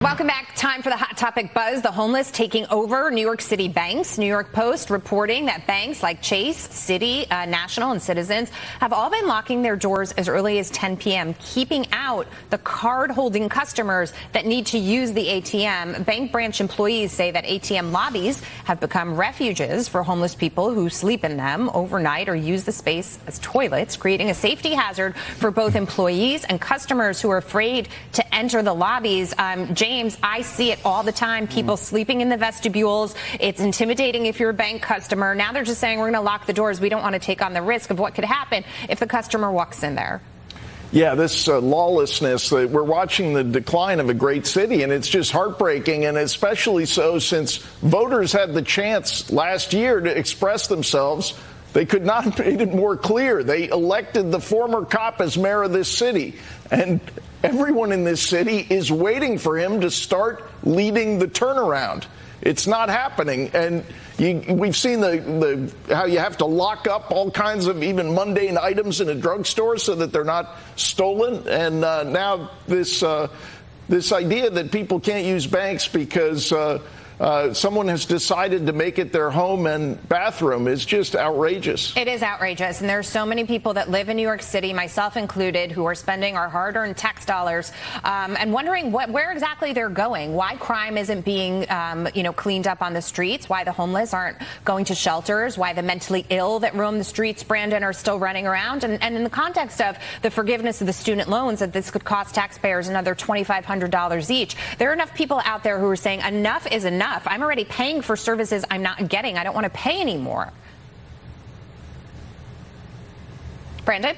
Welcome back. Time for the Hot Topic Buzz. The homeless taking over New York City banks. New York Post reporting that banks like Chase, Citi, National, and Citizens have all been locking their doors as early as 10 p.m., keeping out the card-holding customers that need to use the ATM. Bank branch employees say that ATM lobbies have become refuges for homeless people who sleep in them overnight or use the space as toilets, creating a safety hazard for both employees and customers who are afraid to enter the lobbies. James, I see it all the time. People sleeping in the vestibules. It's intimidating if you're a bank customer. Now they're just saying we're going to lock the doors. We don't want to take on the risk of what could happen if the customer walks in there. Yeah, this lawlessness, we're watching the decline of a great city, and it's just heartbreaking, and especially so since voters had the chance last year to express themselves. They could not have made it more clear. They elected the former cop as mayor of this city, and everyone in this city is waiting for him to start leading the turnaround. It's not happening, and we've seen how you have to lock up all kinds of even mundane items in a drugstore so that they're not stolen, and now this idea that people can't use banks because someone has decided to make it their home and bathroom is just outrageous. It is outrageous. And there are so many people that live in New York City, myself included, who are spending our hard-earned tax dollars and wondering where exactly they're going, why crime isn't being, cleaned up on the streets, why the homeless aren't going to shelters, why the mentally ill that roam the streets, Brandon, are still running around. And in the context of the forgiveness of the student loans, that this could cost taxpayers another $2,500 each, there are enough people out there who are saying enough is enough. I'm already paying for services I'm not getting. I don't want to pay anymore. Brandon?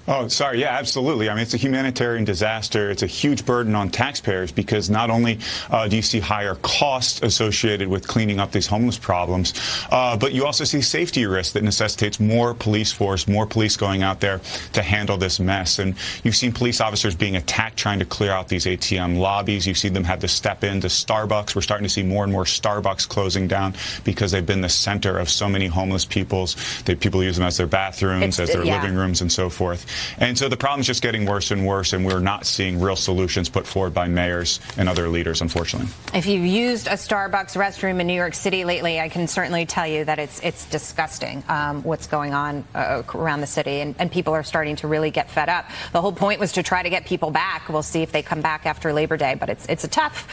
Oh, sorry. Yeah, absolutely. I mean, it's a humanitarian disaster. It's a huge burden on taxpayers because not only do you see higher costs associated with cleaning up these homeless problems, but you also see safety risks that necessitates more police force, more police going out there to handle this mess. And you've seen police officers being attacked trying to clear out these ATM lobbies. You've seen them have to step into Starbucks. We're starting to see more and more Starbucks closing down because they've been the center of so many homeless peoples. People use them as their bathrooms, as their living rooms, and so forth. And so the problem is just getting worse and worse, and we're not seeing real solutions put forward by mayors and other leaders, unfortunately. If you've used a Starbucks restroom in New York City lately, I can certainly tell you that it's disgusting what's going on around the city, and people are starting to really get fed up. The whole point was to try to get people back. We'll see if they come back after Labor Day, but it's a tough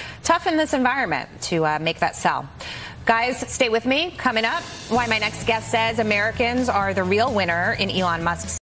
in this environment to make that sell. Guys, stay with me. Coming up, why my next guest says Americans are the real winner in Elon Musk's